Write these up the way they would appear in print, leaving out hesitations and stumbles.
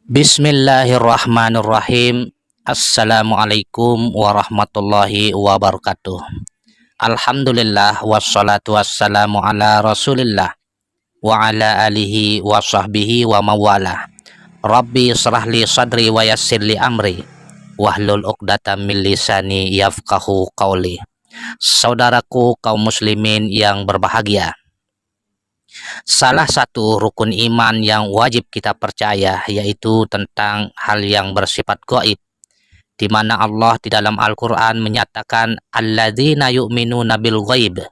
Bismillahirrahmanirrahim. Assalamualaikum warahmatullahi wabarakatuh. Alhamdulillah wassalatu wassalamu ala rasulillah wa ala alihi wa sahbihi wa mawala. Rabbi israh li sadri wa yassir li amri wahlul uqdatam min lisani yafqahu qawli. Saudaraku kaum muslimin yang berbahagia, salah satu rukun iman yang wajib kita percaya yaitu tentang hal yang bersifat gaib, di mana Allah di dalam Al-Qur'an menyatakan alladzina yu'minuna bil ghaib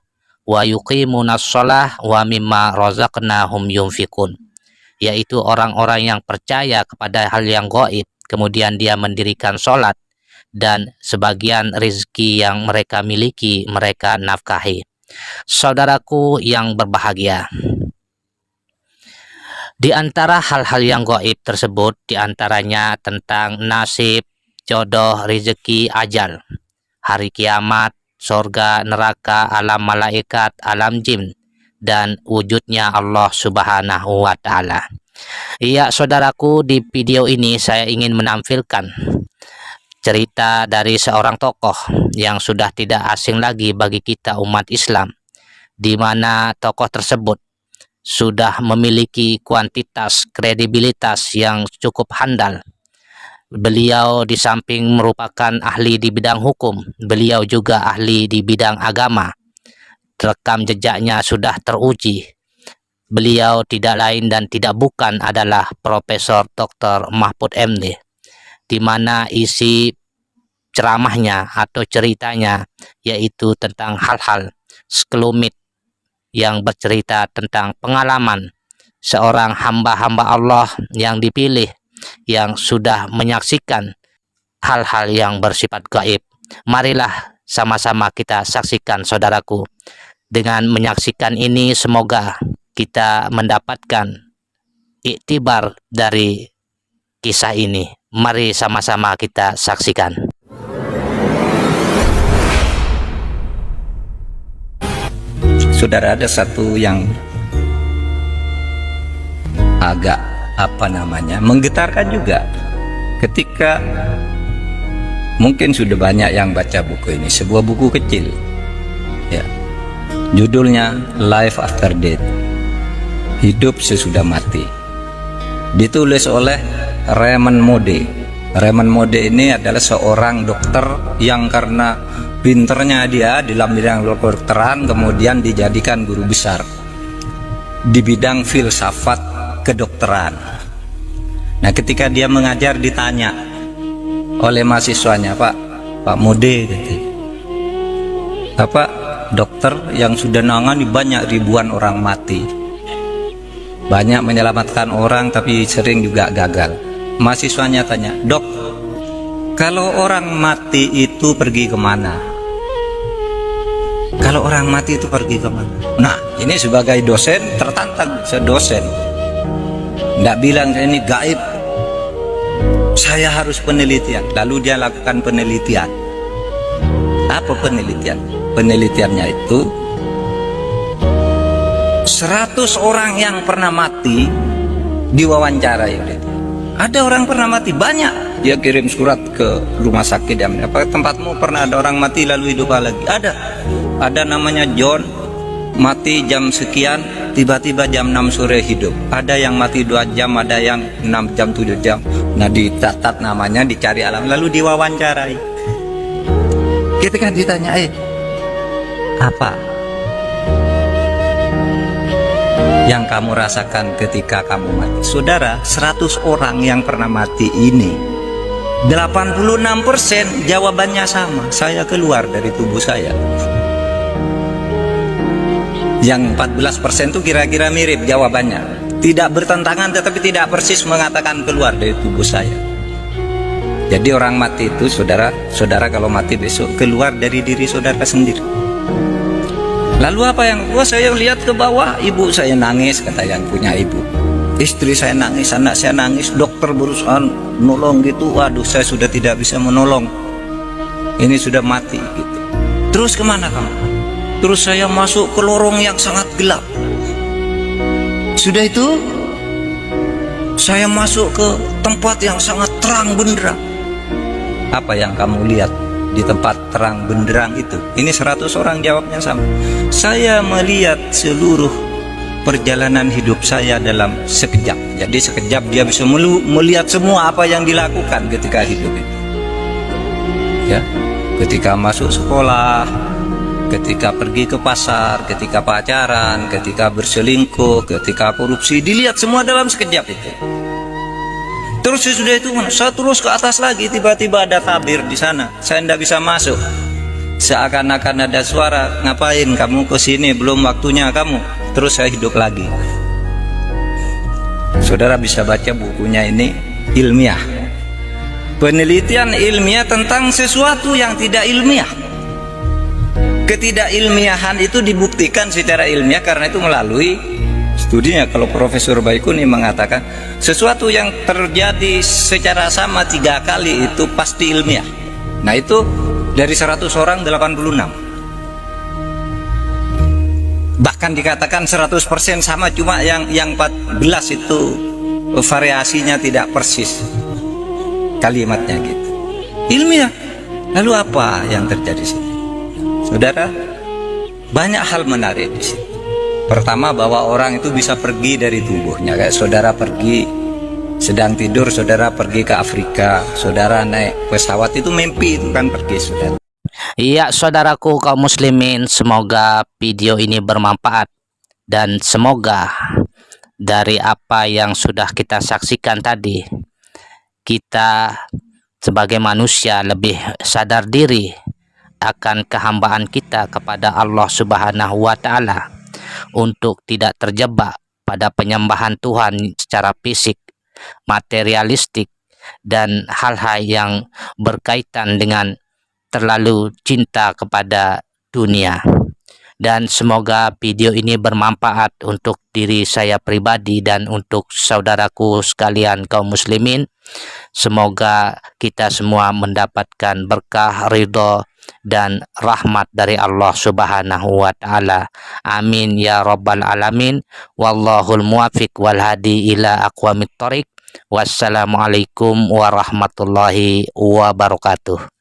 wa yuqimunas shalah wa mimma razaqnahum yunfikun, yaitu orang-orang yang percaya kepada hal yang gaib, kemudian dia mendirikan sholat dan sebagian rezeki yang mereka miliki mereka nafkahi. Saudaraku yang berbahagia, di antara hal-hal yang gaib tersebut, di antaranya tentang nasib, jodoh, rezeki, ajal, hari kiamat, surga, neraka, alam malaikat, alam jin, dan wujudnya Allah Subhanahu wa Ta'ala. Iya, saudaraku, di video ini saya ingin menampilkan cerita dari seorang tokoh yang sudah tidak asing lagi bagi kita umat Islam, di mana tokoh tersebut sudah memiliki kuantitas kredibilitas yang cukup handal. Beliau di samping merupakan ahli di bidang hukum, beliau juga ahli di bidang agama. Rekam jejaknya sudah teruji. Beliau tidak lain dan tidak bukan adalah Profesor Dr. Mahfud MD, di mana isi ceramahnya atau ceritanya yaitu tentang hal-hal sekelumit yang bercerita tentang pengalaman seorang hamba-hamba Allah yang dipilih, yang sudah menyaksikan hal-hal yang bersifat gaib. Marilah sama-sama kita saksikan, saudaraku. Dengan menyaksikan ini semoga kita mendapatkan iktibar dari kisah ini. Mari sama-sama kita saksikan. Saudara, ada satu yang agak menggetarkan juga ketika mungkin sudah banyak yang baca buku ini, sebuah buku kecil ya, judulnya Life After Death, hidup sesudah mati, ditulis oleh Raymond Moody. Raymond Moody ini adalah seorang dokter yang karena pinternya dia di dalam bidang kedokteran kemudian dijadikan guru besar di bidang filsafat kedokteran. Nah, ketika dia mengajar ditanya oleh mahasiswanya, Pak Moody, Bapak dokter yang sudah nangani banyak ribuan orang mati, banyak menyelamatkan orang tapi sering juga gagal. Mahasiswanya tanya, Dok, kalau orang mati itu pergi kemana? Kalau orang mati itu pergi kemana? Nah, ini sebagai dosen tertantang, sedosen nggak bilang saya ini gaib, saya harus penelitian. Lalu dia lakukan penelitian. Apa penelitian? Penelitiannya itu 100 orang yang pernah mati diwawancarai. Ada orang pernah mati banyak, dia kirim surat ke rumah sakit, apa tempatmu pernah ada orang mati lalu hidup lagi? Ada namanya John, mati jam sekian, tiba-tiba jam 6 sore hidup. Ada yang mati 2 jam, ada yang 6 jam, 7 jam. Nah, dicatat namanya, dicari alam, lalu diwawancarai. Ketika ditanya, apa yang kamu rasakan ketika kamu mati? Saudara, 100 orang yang pernah mati ini 86% jawabannya sama, saya keluar dari tubuh saya. Yang 14% itu kira-kira mirip jawabannya, tidak bertentangan tetapi tidak persis mengatakan keluar dari tubuh saya. Jadi orang mati itu, saudara kalau mati besok keluar dari diri saudara sendiri. Lalu apa yang saya lihat ke bawah, ibu saya nangis, kata yang punya ibu. Istri saya nangis, anak saya nangis, dokter berusaha nolong gitu. Waduh, saya sudah tidak bisa menolong. Ini sudah mati gitu. Terus kemana kamu? Terus saya masuk ke lorong yang sangat gelap. Sudah itu saya masuk ke tempat yang sangat terang benderang. Apa yang kamu lihat di tempat terang benderang itu? Ini 100 orang jawabnya sama. Saya melihat seluruh perjalanan hidup saya dalam sekejap. Jadi sekejap dia bisa melihat semua apa yang dilakukan ketika hidup itu. Ya, ketika masuk sekolah, ketika pergi ke pasar, ketika pacaran, ketika berselingkuh, ketika korupsi, dilihat semua dalam sekejap itu. Terus sesudah itu saya terus ke atas lagi, tiba-tiba ada tabir di sana. Saya tidak bisa masuk. Seakan-akan ada suara, ngapain kamu ke sini, belum waktunya kamu. Terus saya hidup lagi. Saudara bisa baca bukunya ini, ilmiah. Penelitian ilmiah tentang sesuatu yang tidak ilmiah. Ketidakilmiahan itu dibuktikan secara ilmiah karena itu melalui studinya. Kalau Profesor Baikuni mengatakan sesuatu yang terjadi secara sama 3 kali itu pasti ilmiah. Nah itu dari 100 orang 86. Bahkan dikatakan 100% sama, cuma yang 14 itu variasinya tidak persis kalimatnya gitu. Ilmiah. Lalu apa yang terjadi sih? Saudara, banyak hal menarik di sini. Pertama, bahwa orang itu bisa pergi dari tubuhnya. Kayak saudara pergi sedang tidur, saudara pergi ke Afrika, saudara naik pesawat, itu mimpi, itu kan pergi, saudara. Iya, saudaraku kaum muslimin, semoga video ini bermanfaat dan semoga dari apa yang sudah kita saksikan tadi, kita sebagai manusia lebih sadar diri akan kehambaan kita kepada Allah Subhanahu wa Ta'ala, untuk tidak terjebak pada penyembahan Tuhan secara fisik, materialistik, dan hal-hal yang berkaitan dengan terlalu cinta kepada dunia. Dan semoga video ini bermanfaat untuk diri saya pribadi dan untuk saudaraku sekalian kaum muslimin. Semoga kita semua mendapatkan berkah, ridho, dan rahmat dari Allah Subhanahu wa Ta'ala. Amin ya rabbal alamin. Wallahul muwafiq wal hadi ila aqwamit thoriq. Wassalamualaikum warahmatullahi wabarakatuh.